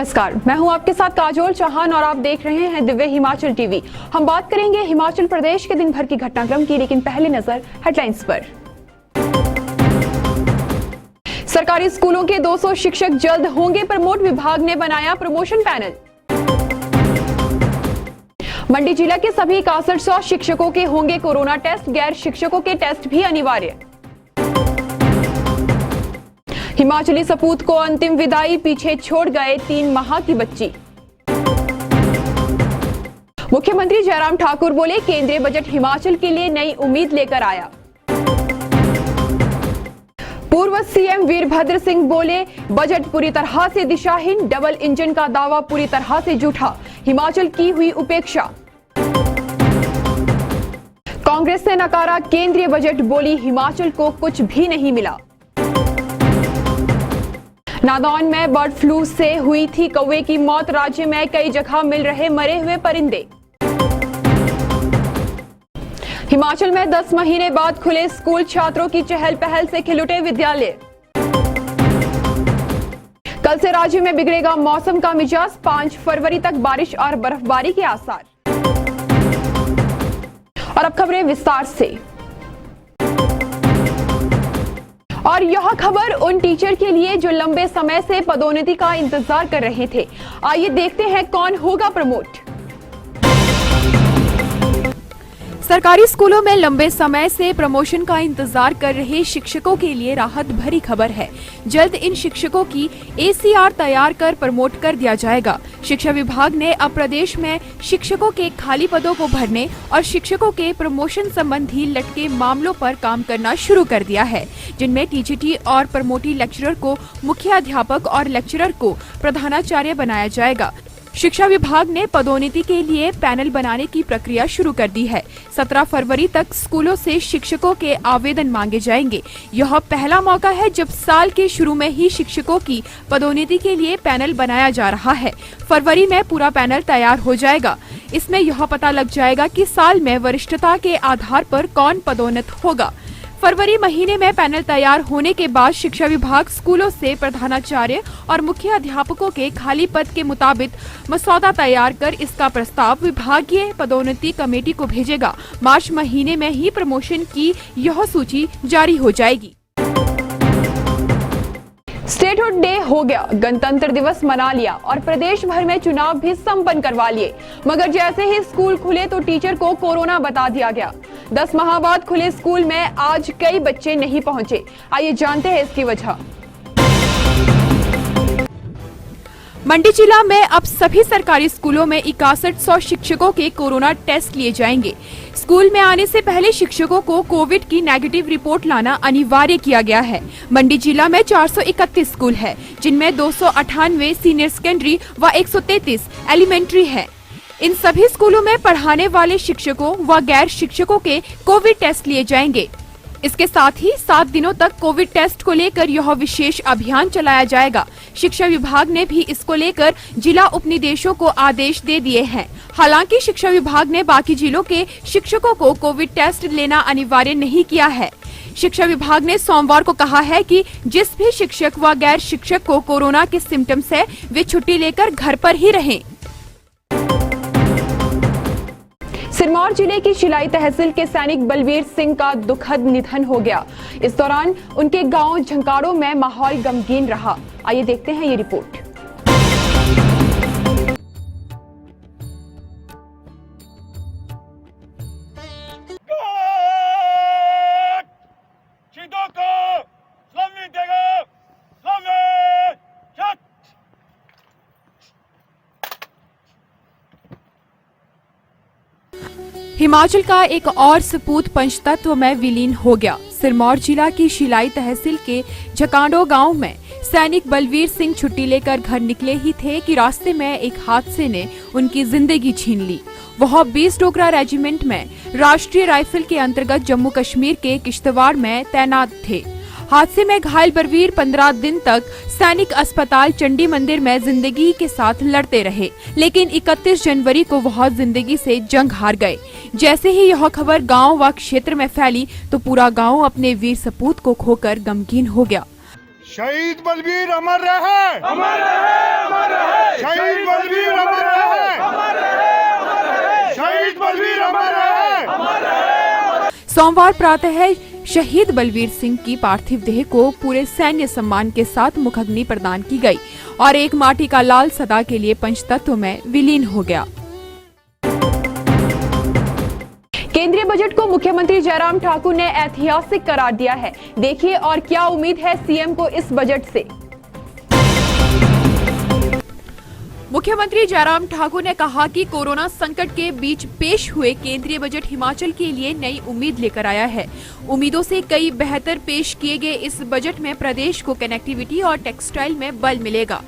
नमस्कार, मैं हूं आपके साथ काजोल चौहान और आप देख रहे हैं दिव्य हिमाचल टीवी। हम बात करेंगे हिमाचल प्रदेश के दिन भर की घटनाक्रम की, लेकिन पहले नजर हेडलाइंस पर। सरकारी स्कूलों के 200 शिक्षक जल्द होंगे प्रमोट, विभाग ने बनाया प्रमोशन पैनल। मंडी जिला के सभी 6100 शिक्षकों के होंगे कोरोना टेस्ट, गैर शिक्षकों के टेस्ट भी अनिवार्य। हिमाचली सपूत को अंतिम विदाई, पीछे छोड़ गए 3 माह की बच्ची। मुख्यमंत्री जयराम ठाकुर बोले, केंद्रीय बजट हिमाचल के लिए नई उम्मीद लेकर आया। पूर्व सीएम वीरभद्र सिंह बोले, बजट पूरी तरह से दिशाहीन, डबल इंजन का दावा पूरी तरह से झूठा, हिमाचल की हुई उपेक्षा। कांग्रेस ने नकारा केंद्रीय बजट, बोली हिमाचल को कुछ भी नहीं मिला। नादौन में बर्ड फ्लू से हुई थी कौवे की मौत, राज्य में कई जगह मिल रहे मरे हुए परिंदे। हिमाचल में 10 महीने बाद खुले स्कूल, छात्रों की चहल पहल से खिल उठे विद्यालय। कल से राज्य में बिगड़ेगा मौसम का मिजाज, 5 फरवरी तक बारिश और बर्फबारी के आसार। और अब खबरें विस्तार से। और यह खबर उन टीचर के लिए जो लंबे समय से पदोन्नति का इंतजार कर रहे थे। आइए देखते हैं कौन होगा प्रमोट। सरकारी स्कूलों में लंबे समय से प्रमोशन का इंतजार कर रहे शिक्षकों के लिए राहत भरी खबर है। जल्द इन शिक्षकों की एसीआर तैयार कर प्रमोट कर दिया जाएगा। शिक्षा विभाग ने अब प्रदेश में शिक्षकों के खाली पदों को भरने और शिक्षकों के प्रमोशन संबंधी लटके मामलों पर काम करना शुरू कर दिया है, जिनमें टीजीटी और प्रमोटी लेक्चरर को मुख्याध्यापक और लेक्चरर को प्रधानाचार्य बनाया जाएगा। शिक्षा विभाग ने पदोन्नति के लिए पैनल बनाने की प्रक्रिया शुरू कर दी है। 17 फरवरी तक स्कूलों से शिक्षकों के आवेदन मांगे जाएंगे। यह पहला मौका है जब साल के शुरू में ही शिक्षकों की पदोन्नति के लिए पैनल बनाया जा रहा है। फरवरी में पूरा पैनल तैयार हो जाएगा। इसमें यह पता लग जाएगा कि साल में वरिष्ठता के आधार पर कौन पदोन्नत होगा। फरवरी महीने में पैनल तैयार होने के बाद शिक्षा विभाग स्कूलों से प्रधानाचार्य और मुख्य अध्यापकों के खाली पद के मुताबिक मसौदा तैयार कर इसका प्रस्ताव विभागीय पदोन्नति कमेटी को भेजेगा। मार्च महीने में ही प्रमोशन की यह सूची जारी हो जाएगी। स्टेटहुड डे हो गया, गणतंत्र दिवस मना लिया और प्रदेश भर में चुनाव भी संपन्न करवा लिए, मगर जैसे ही स्कूल खुले तो टीचर को कोरोना बता दिया गया। 10 माह बाद खुले स्कूल में आज कई बच्चे नहीं पहुंचे। आइए जानते हैं इसकी वजह। मंडी जिला में अब सभी सरकारी स्कूलों में 6100 शिक्षकों के कोरोना टेस्ट लिए जाएंगे। स्कूल में आने से पहले शिक्षकों को कोविड की नेगेटिव रिपोर्ट लाना अनिवार्य किया गया है। मंडी जिला में 431 स्कूल है, जिनमें 298 सीनियर सेकेंडरी व 133 एलिमेंट्री है। इन सभी स्कूलों में पढ़ाने वाले शिक्षकों व गैर शिक्षकों के कोविड टेस्ट लिए जाएंगे। इसके साथ ही 7 दिनों तक कोविड टेस्ट को लेकर यह विशेष अभियान चलाया जाएगा। शिक्षा विभाग ने भी इसको लेकर जिला उपनिदेशों को आदेश दे दिए हैं। हालांकि शिक्षा विभाग ने बाकी जिलों के शिक्षकों को कोविड टेस्ट लेना अनिवार्य नहीं किया है। शिक्षा विभाग ने सोमवार को कहा है कि जिस भी शिक्षक व गैर शिक्षक को कोरोना के सिम्टम्स है, वे छुट्टी लेकर घर पर ही रहें। सिरमौर जिले की शिलाई तहसील के सैनिक बलवीर सिंह का दुखद निधन हो गया। इस दौरान उनके गांव झंकाड़ों में माहौल गमगीन रहा। आइए देखते हैं ये रिपोर्ट। हिमाचल का एक और सपूत पंचतत्व में विलीन हो गया। सिरमौर जिला की शिलाई तहसील के झकांडो गांव में सैनिक बलवीर सिंह छुट्टी लेकर घर निकले ही थे कि रास्ते में एक हादसे ने उनकी जिंदगी छीन ली। वह 20 डोगरा रेजिमेंट में राष्ट्रीय राइफल के अंतर्गत जम्मू कश्मीर के किश्तवाड़ में तैनात थे। हादसे में घायल बलवीर 15 दिन तक सैनिक अस्पताल चंडी मंदिर में जिंदगी के साथ लड़ते रहे, लेकिन 31 जनवरी को वह जिंदगी से जंग हार गए। जैसे ही यह खबर गांव व क्षेत्र में फैली तो पूरा गांव अपने वीर सपूत को खोकर गमगीन हो गया। शहीद बलबीर अमर रहे, अमर रहे, अमर रहे। शहीद बलबीर अमर रहे, अमर रहे, अमर रहे। शहीद बलबीर अमर रहे, अमर रहे। सोमवार प्रातः शहीद बलबीर सिंह की पार्थिव देह को पूरे सैन्य सम्मान के साथ मुखाग्नि प्रदान की गई और एक माटी का लाल सदा के लिए पंचतत्व में विलीन हो गया। केंद्रीय बजट को मुख्यमंत्री जयराम ठाकुर ने ऐतिहासिक करार दिया है। देखिए और क्या उम्मीद है सीएम को इस बजट से। मुख्यमंत्री जयराम ठाकुर ने कहा कि कोरोना संकट के बीच पेश हुए केंद्रीय बजट हिमाचल के लिए नई उम्मीद लेकर आया है। उम्मीदों से कई बेहतर पेश किए गए इस बजट में प्रदेश को कनेक्टिविटी और टेक्सटाइल में बल मिलेगा।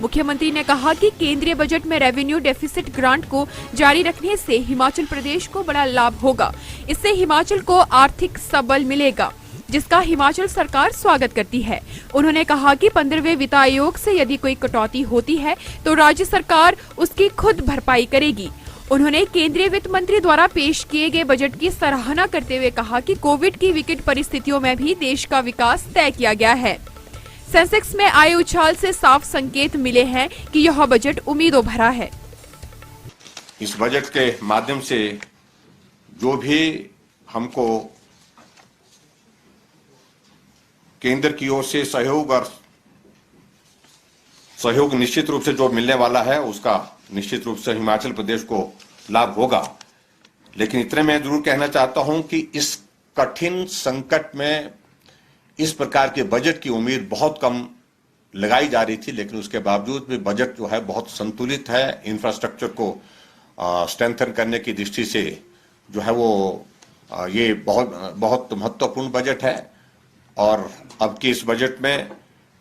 मुख्यमंत्री ने कहा कि केंद्रीय बजट में रेवेन्यू डेफिसिट ग्रांट को जारी रखने से हिमाचल प्रदेश को बड़ा लाभ होगा। इससे हिमाचल को आर्थिक सबल मिलेगा, जिसका हिमाचल सरकार स्वागत करती है। उन्होंने कहा कि 15वें वित्त आयोग से यदि कोई कटौती होती है तो राज्य सरकार उसकी खुद भरपाई करेगी। उन्होंने केंद्रीय वित्त मंत्री द्वारा पेश किए गए बजट की सराहना करते हुए कहा कि कोविड की विकट परिस्थितियों में भी देश का विकास तय किया गया है। सेंसेक्स में आए उछाल से साफ संकेत मिले हैं कि यह बजट उम्मीदों भरा है। इस बजट के माध्यम से जो भी हमको केंद्र की ओर से सहयोग निश्चित रूप से जो मिलने वाला है उसका निश्चित रूप से हिमाचल प्रदेश को लाभ होगा। लेकिन इतने मैं जरूर कहना चाहता हूं कि इस कठिन संकट में इस प्रकार के बजट की उम्मीद बहुत कम लगाई जा रही थी, लेकिन उसके बावजूद भी बजट जो है बहुत संतुलित है। इंफ्रास्ट्रक्चर को स्ट्रेंथन करने की दृष्टि से जो है वो ये बहुत महत्वपूर्ण बजट है। और अब के इस बजट में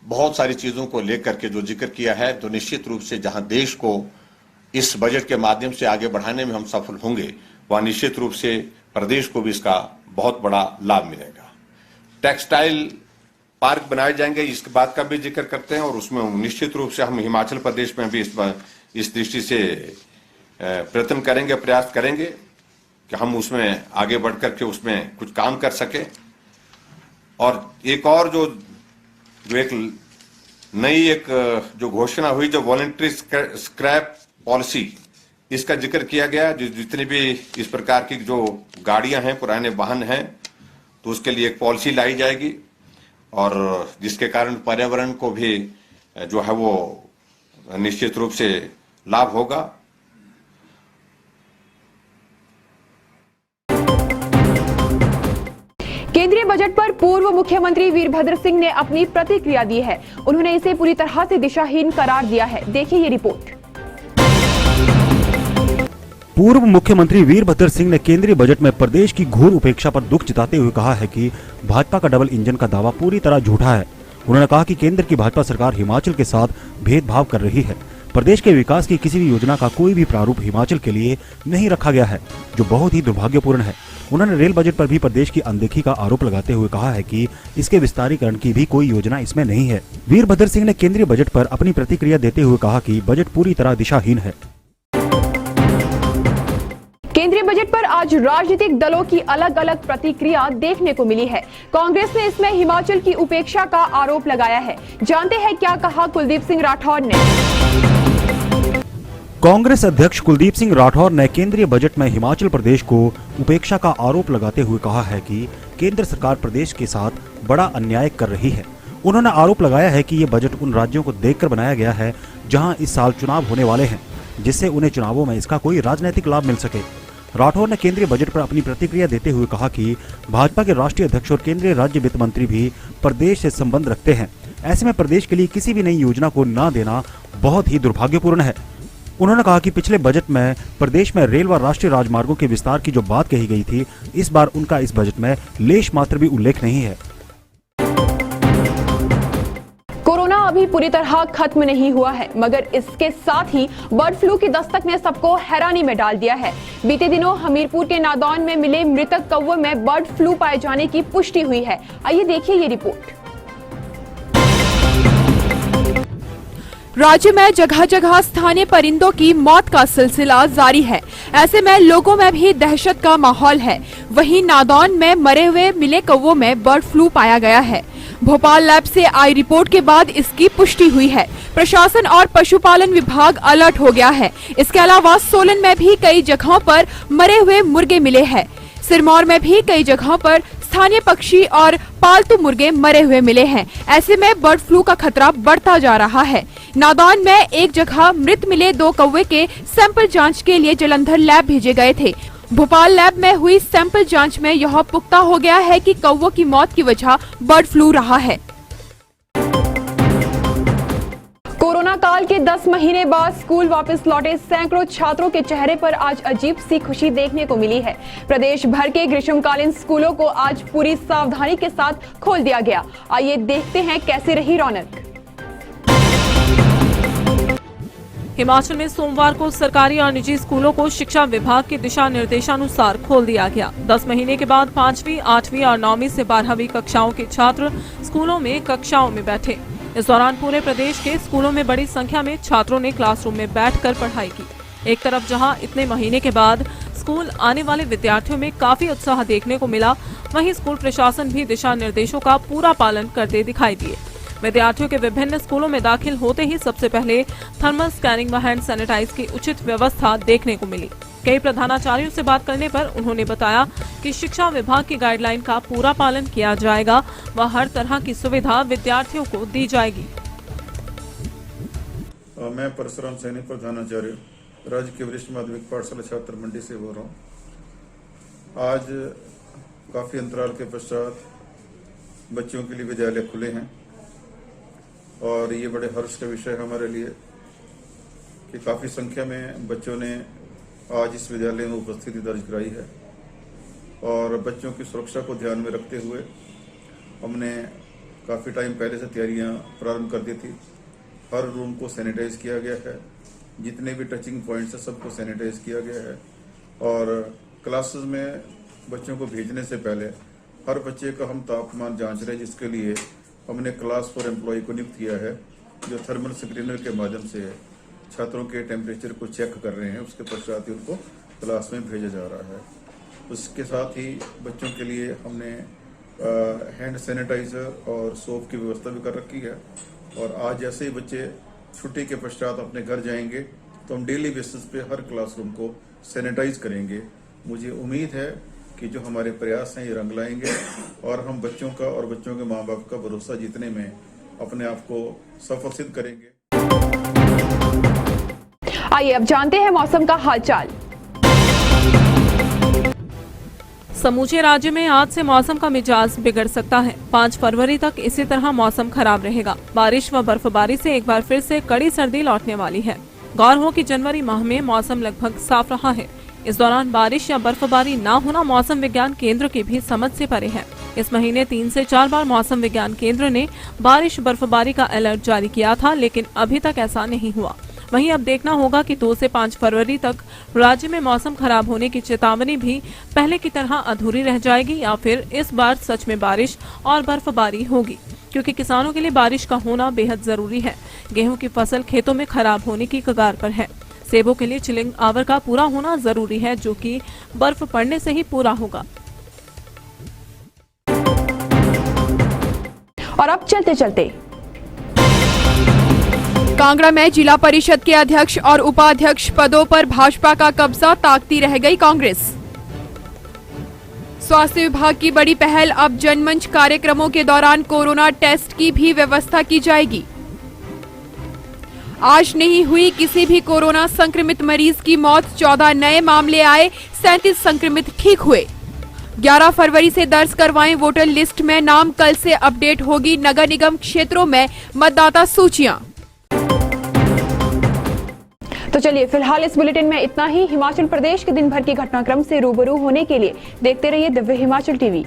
बहुत सारी चीजों को लेकर के जो जिक्र किया है, तो निश्चित रूप से जहां देश को इस बजट के माध्यम से आगे बढ़ाने में हम सफल होंगे, वहां निश्चित रूप से प्रदेश को भी इसका बहुत बड़ा लाभ मिलेगा। टेक्सटाइल पार्क बनाए जाएंगे, इसके बात का भी जिक्र करते हैं और उसमें निश्चित रूप से हम हिमाचल प्रदेश में भी इस दृष्टि से प्रयत्न करेंगे, प्रयास करेंगे कि हम उसमें आगे बढ़ करके उसमें कुछ काम कर सके। और एक और जो एक नई जो घोषणा हुई, जो वॉलंटरी स्क्रैप पॉलिसी, इसका जिक्र किया गया। जितनी भी इस प्रकार की जो गाड़ियां हैं, पुराने वाहन हैं, तो उसके लिए एक पॉलिसी लाई जाएगी और जिसके कारण पर्यावरण को भी जो है वो निश्चित रूप से लाभ होगा। केंद्रीय बजट पर पूर्व मुख्यमंत्री वीरभद्र सिंह ने अपनी प्रतिक्रिया दी है। उन्होंने इसे पूरी तरह से दिशाहीन करार दिया है। देखिए ये रिपोर्ट। पूर्व मुख्यमंत्री वीरभद्र सिंह ने केंद्रीय बजट में प्रदेश की घोर उपेक्षा पर दुख जताते हुए कहा है कि भाजपा का डबल इंजन का दावा पूरी तरह झूठा है। उन्होंने कहा कि केंद्र की भाजपा सरकार हिमाचल के साथ भेदभाव कर रही है। प्रदेश के विकास की किसी भी योजना का कोई भी प्रारूप हिमाचल के लिए नहीं रखा गया है, जो बहुत ही दुर्भाग्यपूर्ण है। उन्होंने रेल बजट पर भी प्रदेश की अनदेखी का आरोप लगाते हुए कहा है कि इसके विस्तारीकरण की भी कोई योजना इसमें नहीं है। वीरभद्र सिंह ने केंद्रीय बजट पर अपनी प्रतिक्रिया देते हुए कहा कि बजट पूरी तरह दिशाहीन है। केंद्रीय बजट पर आज राजनीतिक दलों की अलग अलग प्रतिक्रिया देखने को मिली है। कांग्रेस ने इसमें हिमाचल की उपेक्षा का आरोप लगाया है। जानते हैं क्या कहा कुलदीप सिंह राठौर ने। कांग्रेस अध्यक्ष कुलदीप सिंह राठौर ने केंद्रीय बजट में हिमाचल प्रदेश को उपेक्षा का आरोप लगाते हुए कहा है कि केंद्र सरकार प्रदेश के साथ बड़ा अन्याय कर रही है। उन्होंने आरोप लगाया है कि ये बजट उन राज्यों को देखकर बनाया गया है जहां इस साल चुनाव होने वाले हैं, जिससे उन्हें चुनावों में इसका कोई राजनीतिक लाभ मिल सके। राठौर ने केंद्रीय बजट पर अपनी प्रतिक्रिया देते हुए कहा कि भाजपा के राष्ट्रीय अध्यक्ष और केंद्रीय राज्य वित्त मंत्री भी प्रदेश से संबंध रखते हैं। ऐसे में प्रदेश के लिए किसी भी नई योजना को न देना बहुत ही दुर्भाग्यपूर्ण है। उन्होंने कहा कि पिछले बजट में प्रदेश में रेल व राष्ट्रीय राजमार्गों के विस्तार की जो बात कही गई थी, इस बार उनका इस बजट में लेश मात्र भी उल्लेख नहीं है। कोरोना अभी पूरी तरह खत्म नहीं हुआ है, मगर इसके साथ ही बर्ड फ्लू की दस्तक ने सबको हैरानी में डाल दिया है। बीते दिनों हमीरपुर के नादौन में मिले मृतक कौवे में बर्ड फ्लू पाए जाने की पुष्टि हुई है। आइए देखिए ये रिपोर्ट। राज्य में जगह जगह स्थानीय परिंदों की मौत का सिलसिला जारी है। ऐसे में लोगों में भी दहशत का माहौल है। वहीं नादौन में मरे हुए मिले कौवों में बर्ड फ्लू पाया गया है। भोपाल लैब से आई रिपोर्ट के बाद इसकी पुष्टि हुई है। प्रशासन और पशुपालन विभाग अलर्ट हो गया है। इसके अलावा सोलन में भी कई जगहों पर मरे हुए मुर्गे मिले हैं। सिरमौर में भी कई जगहों पर स्थानीय पक्षी और पालतू मुर्गे मरे हुए मिले हैं। ऐसे में बर्ड फ्लू का खतरा बढ़ता जा रहा है। नादौन में एक जगह मृत मिले 2 कौवे के सैंपल जांच के लिए जालंधर लैब भेजे गए थे। भोपाल लैब में हुई सैंपल जांच में यह पुख्ता हो गया है कि कौवों की मौत की वजह बर्ड फ्लू रहा है। कोरोना काल के 10 महीने बाद स्कूल वापस लौटे सैकड़ों छात्रों के चेहरे पर आज अजीब सी खुशी देखने को मिली है। प्रदेश भर के ग्रीष्मकालीन स्कूलों को आज पूरी सावधानी के साथ खोल दिया गया। आइए देखते हैं कैसे रही रौनक। हिमाचल में सोमवार को सरकारी और निजी स्कूलों को शिक्षा विभाग के दिशा निर्देशानुसार खोल दिया गया। 10 महीने के बाद 5वीं, 8वीं और 9वीं से 12वीं कक्षाओं के छात्र स्कूलों में कक्षाओं में बैठे। इस दौरान पूरे प्रदेश के स्कूलों में बड़ी संख्या में छात्रों ने क्लासरूम में बैठकर पढ़ाई की। एक तरफ जहां इतने महीने के बाद स्कूल आने वाले विद्यार्थियों में काफी उत्साह देखने को मिला, वहीं स्कूल प्रशासन भी दिशा निर्देशों का पूरा पालन करते दिखाई दिए। विद्यार्थियों के विभिन्न स्कूलों में दाखिल होते ही सबसे पहले थर्मल स्कैनिंग व हैंड सैनिटाइज की उचित व्यवस्था देखने को मिली। कई प्रधानाचार्यों से बात करने पर उन्होंने बताया कि शिक्षा विभाग की गाइडलाइन का पूरा पालन किया जाएगा व हर तरह की सुविधा विद्यार्थियों को दी जाएगी। मैं परशुराम सैनी, प्रधानाचार्य, राज्य के वरिष्ठ माध्यमिक पाठशाला छात्र मंडी से बोल रहा हूँ। आज काफी अंतराल के पश्चात बच्चों के लिए विद्यालय खुले हैं और ये बड़े हर्ष का विषय है हमारे लिए कि काफी संख्या में बच्चों ने आज इस विद्यालय में उपस्थिति दर्ज कराई है। और बच्चों की सुरक्षा को ध्यान में रखते हुए हमने काफी टाइम पहले से तैयारियां प्रारंभ कर दी थी। हर रूम को सैनिटाइज किया गया है, जितने भी टचिंग पॉइंट्स हैं सबको सैनिटाइज किया गया है। और क्लासेस में बच्चों को भेजने से पहले हर बच्चे का हम तापमान जांच रहे हैं, जिसके लिए हमने क्लास 4 एम्प्लॉय को नियुक्त किया है, जो थर्मल स्क्रीनर के माध्यम से छात्रों के टेम्परेचर को चेक कर रहे हैं। उसके पश्चात ही उनको क्लास में भेजा जा रहा है। उसके साथ ही बच्चों के लिए हमने हैंड सैनिटाइजर और सोप की व्यवस्था भी कर रखी है। और आज जैसे ही बच्चे छुट्टी के पश्चात अपने घर जाएंगे तो हम डेली बेसिस पे हर क्लासरूम को सैनिटाइज करेंगे। मुझे उम्मीद है कि जो हमारे प्रयास हैं ये रंग लाएंगे और हम बच्चों का और बच्चों के माँ बाप का भरोसा जीतने में अपने आप को सफल सिद्ध करेंगे। आइए अब जानते हैं मौसम का हालचाल। समूचे राज्य में आज से मौसम का मिजाज बिगड़ सकता है। 5 फरवरी तक इसी तरह मौसम खराब रहेगा। बारिश व बर्फबारी से एक बार फिर से कड़ी सर्दी लौटने वाली है। गौर हो कि जनवरी माह में मौसम लगभग साफ रहा है। इस दौरान बारिश या बर्फबारी न होना मौसम विज्ञान केंद्र की भी समझ से परे है। इस महीने 3 से 4 बार मौसम विज्ञान केंद्र ने बारिश बर्फबारी का अलर्ट जारी किया था, लेकिन अभी तक ऐसा नहीं हुआ। वहीं अब देखना होगा कि 2 से 5 फरवरी तक राज्य में मौसम खराब होने की चेतावनी भी पहले की तरह अधूरी रह जाएगी या फिर इस बार सच में बारिश और बर्फबारी होगी, क्योंकि किसानों के लिए बारिश का होना बेहद जरूरी है। गेहूं की फसल खेतों में खराब होने की कगार पर है। सेबों के लिए चिलिंग आवर का पूरा होना जरूरी है, जो कि बर्फ पड़ने से ही पूरा होगा। और अब चलते चलते कांगड़ा में जिला परिषद के अध्यक्ष और उपाध्यक्ष पदों पर भाजपा का कब्जा ताकती रह गई कांग्रेस। स्वास्थ्य विभाग की बड़ी पहल, अब जनमंच कार्यक्रमों के दौरान कोरोना टेस्ट की भी व्यवस्था की जाएगी। आज नहीं हुई किसी भी कोरोना संक्रमित मरीज की मौत, 14 नए मामले आए, 37 संक्रमित ठीक हुए। 11 फरवरी से दर्ज करवाएं वोटर लिस्ट में नाम, कल से अपडेट होगी नगर निगम क्षेत्रों में मतदाता सूचियां। तो चलिए फिलहाल इस बुलेटिन में इतना ही। हिमाचल प्रदेश के दिन भर की घटनाक्रम से रूबरू होने के लिए देखते रहिए दिव्य हिमाचल टीवी।